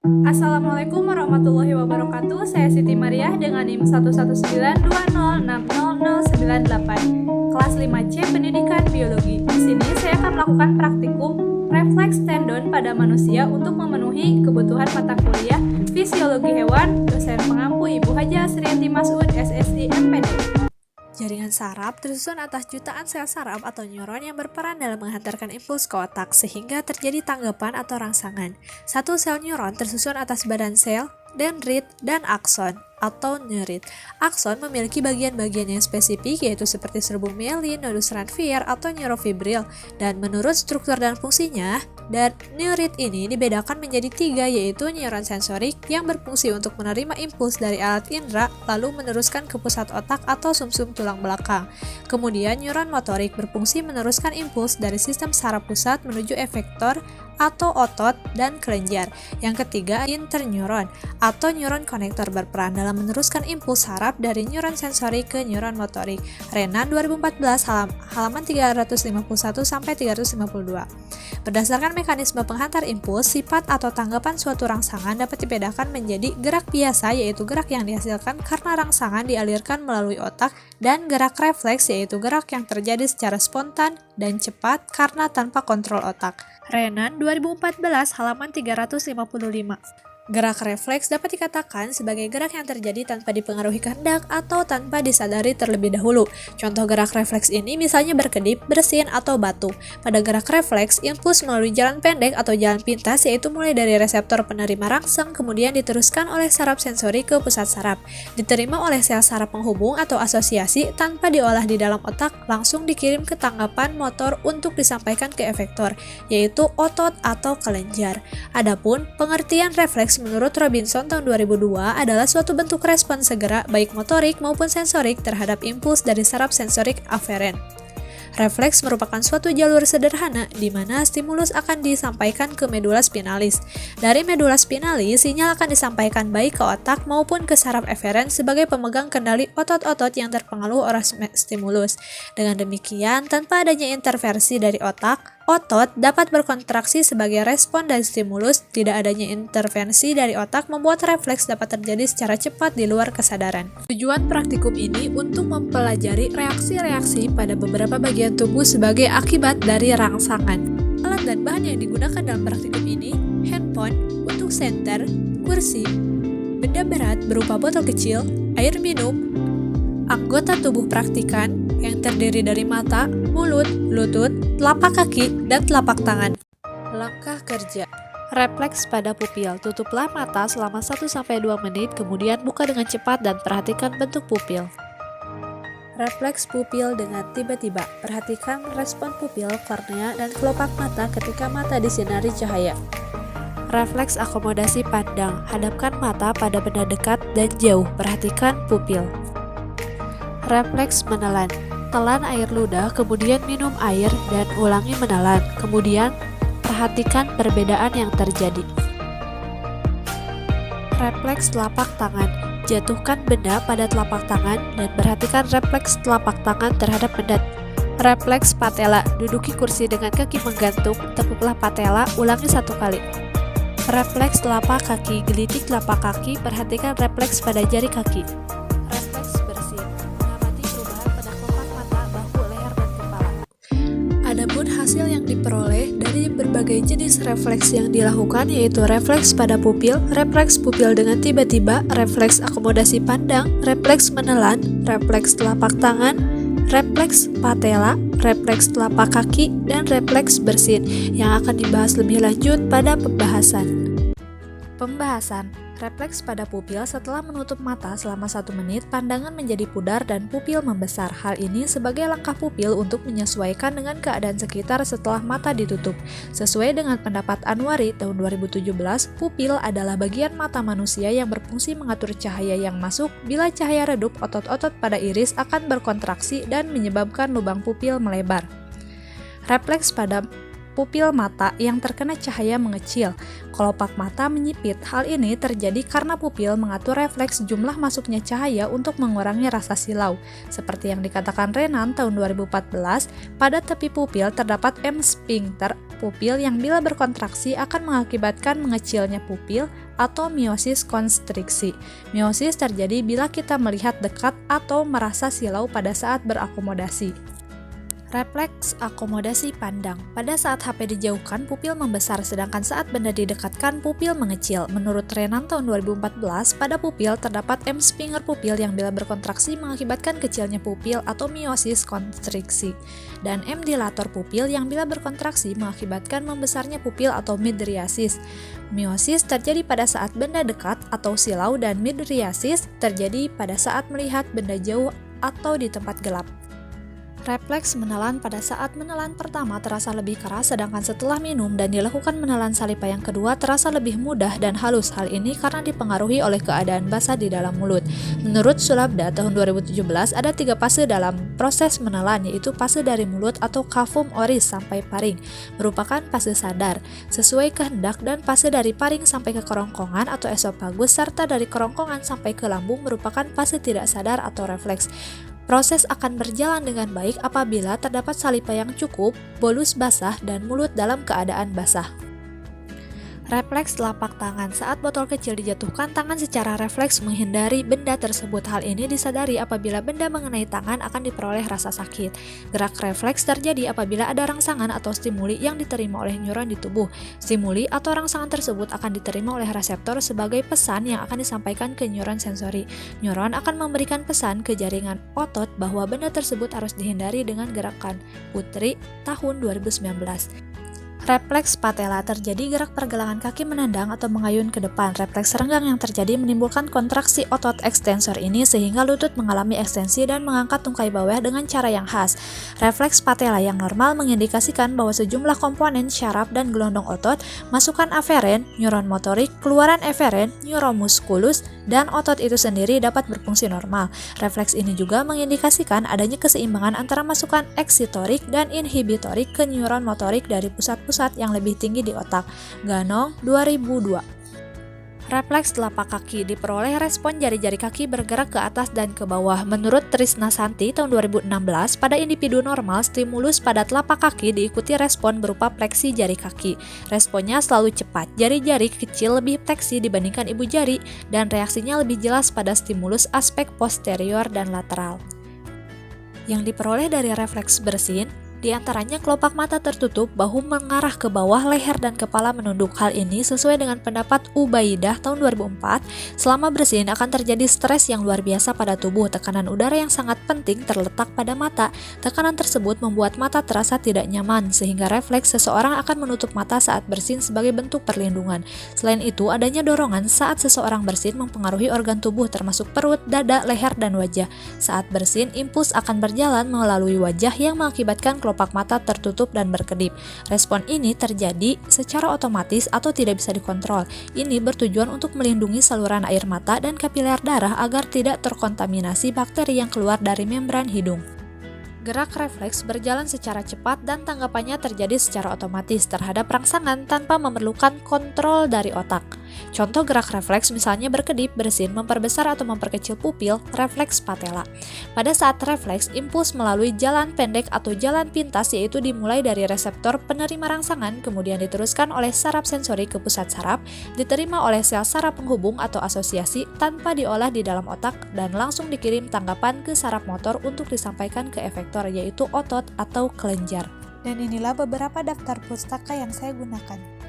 Assalamualaikum warahmatullahi wabarakatuh. Saya Siti Mariah dengan NIM 11920609098. Kelas 5C Pendidikan Biologi. Di sini saya akan melakukan praktikum refleks tendon pada manusia untuk memenuhi kebutuhan mata kuliah Fisiologi Hewan, dosen pengampu Ibu Haja Asrianti Masud, SSI MPD. Jaringan saraf tersusun atas jutaan sel saraf atau neuron yang berperan dalam menghantarkan impuls ke otak sehingga terjadi tanggapan atau rangsangan. Satu sel neuron tersusun atas badan sel, dendrit, dan akson atau neurit. Akson memiliki bagian-bagian yang spesifik yaitu seperti serbuk mielin, nodus Ranvier, atau neurofibril. Dan menurut struktur dan fungsinya, dan neurit ini dibedakan menjadi 3 yaitu neuron sensorik yang berfungsi untuk menerima impuls dari alat indera lalu meneruskan ke pusat otak atau sumsum tulang belakang. Kemudian neuron motorik berfungsi meneruskan impuls dari sistem saraf pusat menuju efektor atau otot dan kelenjar. Yang ketiga, interneuron atau neuron konektor berperan dalam meneruskan impuls saraf dari neuron sensorik ke neuron motorik. Renan 2014 halaman 351 sampai 352. Berdasarkan mekanisme penghantar impuls, sifat atau tanggapan suatu rangsangan dapat dibedakan menjadi gerak biasa yaitu gerak yang dihasilkan karena rangsangan dialirkan melalui otak dan gerak refleks yaitu gerak yang terjadi secara spontan dan cepat karena tanpa kontrol otak. Renan 2014 halaman 355. Gerak refleks dapat dikatakan sebagai gerak yang terjadi tanpa dipengaruhi kehendak atau tanpa disadari terlebih dahulu. Contoh gerak refleks ini misalnya berkedip, bersin, atau batu. Pada gerak refleks, impuls melalui jalan pendek atau jalan pintas yaitu mulai dari reseptor penerima rangsang kemudian diteruskan oleh saraf sensori ke pusat saraf. Diterima oleh sel saraf penghubung atau asosiasi tanpa diolah di dalam otak, langsung dikirim ke tanggapan motor untuk disampaikan ke efektor, yaitu otot atau kelenjar. Adapun pengertian refleks menurut Robinson tahun 2002 adalah suatu bentuk respon segera baik motorik maupun sensorik terhadap impuls dari saraf sensorik aferen. Refleks merupakan suatu jalur sederhana di mana stimulus akan disampaikan ke medula spinalis. Dari medula spinalis, sinyal akan disampaikan baik ke otak maupun ke saraf eferen sebagai pemegang kendali otot-otot yang terpengaruh oleh stimulus. Dengan demikian, tanpa adanya intervensi dari otot dapat berkontraksi sebagai respon dari stimulus. Tidak adanya intervensi dari otak membuat refleks dapat terjadi secara cepat di luar kesadaran. Tujuan praktikum ini untuk mempelajari reaksi-reaksi pada beberapa bagian tubuh sebagai akibat dari rangsangan. Alat dan bahan yang digunakan dalam praktikum ini, handphone untuk senter, kursi, benda berat berupa botol kecil, air minum, anggota tubuh praktikan yang terdiri dari mata, mulut, lutut, telapak kaki, dan telapak tangan. Langkah kerja. Refleks pada pupil. Tutuplah mata selama 1-2 menit, kemudian buka dengan cepat dan perhatikan bentuk pupil. Refleks pupil dengan tiba-tiba. Perhatikan respon pupil, kornea, dan kelopak mata ketika mata disinari cahaya. Refleks akomodasi pandang. Hadapkan mata pada benda dekat dan jauh. Perhatikan pupil. Refleks menelan. Telan air ludah, kemudian minum air dan ulangi menelan. Kemudian perhatikan perbedaan yang terjadi. Refleks telapak tangan. Jatuhkan benda pada telapak tangan dan perhatikan refleks telapak tangan terhadap benda. Refleks patella. Duduki kursi dengan kaki menggantung, tekuklah patella, ulangi 1 kali. Refleks telapak kaki. Gelitik telapak kaki, perhatikan refleks pada jari kaki. Refleks bersin. Mengamati perubahan pada kelopak mata, bahu, leher, dan kepala. Adapun hasil yang diperoleh dari berbagai jenis refleks yang dilakukan yaitu refleks pada pupil, refleks pupil dengan tiba-tiba, refleks akomodasi pandang, refleks menelan, refleks telapak tangan, refleks patella, refleks telapak kaki, dan refleks bersin yang akan dibahas lebih lanjut pada pembahasan. Refleks pada pupil setelah menutup mata selama 1 menit, pandangan menjadi pudar dan pupil membesar. Hal ini sebagai langkah pupil untuk menyesuaikan dengan keadaan sekitar setelah mata ditutup. Sesuai dengan pendapat Anwari tahun 2017, pupil adalah bagian mata manusia yang berfungsi mengatur cahaya yang masuk. Bila cahaya redup, otot-otot pada iris akan berkontraksi dan menyebabkan lubang pupil melebar. Refleks pada pupil mata yang terkena cahaya mengecil. Kelopak mata menyipit. Hal ini terjadi karena pupil mengatur refleks jumlah masuknya cahaya untuk mengurangi rasa silau. Seperti yang dikatakan Renan tahun 2014, pada tepi pupil terdapat M-sphincter pupil yang bila berkontraksi akan mengakibatkan mengecilnya pupil atau miosis konstriksi. Miosis terjadi bila kita melihat dekat atau merasa silau pada saat berakomodasi. Refleks akomodasi pandang. Pada saat HP dijauhkan, pupil membesar, sedangkan saat benda didekatkan, pupil mengecil. Menurut Renan tahun 2014, pada pupil terdapat M-sphincter pupil yang bila berkontraksi mengakibatkan kecilnya pupil atau miosis konstriksi, dan M-dilator pupil yang bila berkontraksi mengakibatkan membesarnya pupil atau midriasis. Miosis terjadi pada saat benda dekat atau silau, dan midriasis terjadi pada saat melihat benda jauh atau di tempat gelap. Refleks menelan pada saat menelan pertama terasa lebih keras, sedangkan setelah minum dan dilakukan menelan saliva yang kedua terasa lebih mudah dan halus. Hal ini karena dipengaruhi oleh keadaan basah di dalam mulut. Menurut Sulabda tahun 2017, ada 3 fase dalam proses menelan, yaitu fase dari mulut atau cavum oris sampai paring, merupakan fase sadar, sesuai kehendak, dan fase dari paring sampai ke kerongkongan atau esofagus, serta dari kerongkongan sampai ke lambung merupakan fase tidak sadar atau refleks. Proses akan berjalan dengan baik apabila terdapat saliva yang cukup, bolus basah, dan mulut dalam keadaan basah. Refleks telapak tangan. Saat botol kecil dijatuhkan, tangan secara refleks menghindari benda tersebut. Hal ini disadari apabila benda mengenai tangan akan diperoleh rasa sakit. Gerak refleks terjadi apabila ada rangsangan atau stimuli yang diterima oleh neuron di tubuh. Stimuli atau rangsangan tersebut akan diterima oleh reseptor sebagai pesan yang akan disampaikan ke neuron sensori. Neuron akan memberikan pesan ke jaringan otot bahwa benda tersebut harus dihindari dengan gerakan. Putri, tahun 2019. Refleks patella terjadi gerak pergelangan kaki menendang atau mengayun ke depan. Refleks renggang yang terjadi menimbulkan kontraksi otot ekstensor ini sehingga lutut mengalami ekstensi dan mengangkat tungkai bawah dengan cara yang khas. Refleks patella yang normal mengindikasikan bahwa sejumlah komponen syaraf dan gelondong otot, masukan aferen, neuron motorik, keluaran eferen, neuromusculus, dan otot itu sendiri dapat berfungsi normal. Refleks ini juga mengindikasikan adanya keseimbangan antara masukan eksitorik dan inhibitorik ke neuron motorik dari pusat yang lebih tinggi di otak. Ganong, 2002. Refleks telapak kaki diperoleh respon jari-jari kaki bergerak ke atas dan ke bawah. Menurut Trisna Santi tahun 2016, pada individu normal, stimulus pada telapak kaki diikuti respon berupa fleksi jari kaki. Responnya selalu cepat, jari-jari kecil lebih fleksi dibandingkan ibu jari, dan reaksinya lebih jelas pada stimulus aspek posterior dan lateral. Yang diperoleh dari refleks bersin, di antaranya kelopak mata tertutup, bahu mengarah ke bawah, leher dan kepala menunduk. Hal ini sesuai dengan pendapat Ubaidah tahun 2004. Selama bersin akan terjadi stres yang luar biasa pada tubuh. Tekanan udara yang sangat penting terletak pada mata. Tekanan tersebut membuat mata terasa tidak nyaman, sehingga refleks seseorang akan menutup mata saat bersin sebagai bentuk perlindungan. Selain itu, adanya dorongan saat seseorang bersin mempengaruhi organ tubuh termasuk perut, dada, leher, dan wajah. Saat bersin, impuls akan berjalan melalui wajah yang mengakibatkan kelopak mata tertutup dan berkedip. Respon ini terjadi secara otomatis atau tidak bisa dikontrol. Ini bertujuan untuk melindungi saluran air mata dan kapiler darah agar tidak terkontaminasi bakteri yang keluar dari membran hidung. Gerak refleks berjalan secara cepat dan tanggapannya terjadi secara otomatis terhadap rangsangan tanpa memerlukan kontrol dari otak. Contoh gerak refleks misalnya berkedip, bersin, memperbesar atau memperkecil pupil, refleks patella. Pada saat refleks, impuls melalui jalan pendek atau jalan pintas yaitu dimulai dari reseptor penerima rangsangan, kemudian diteruskan oleh saraf sensori ke pusat saraf, diterima oleh sel saraf penghubung atau asosiasi tanpa diolah di dalam otak dan langsung dikirim tanggapan ke saraf motor untuk disampaikan ke efektor yaitu otot atau kelenjar. Dan inilah beberapa daftar pustaka yang saya gunakan.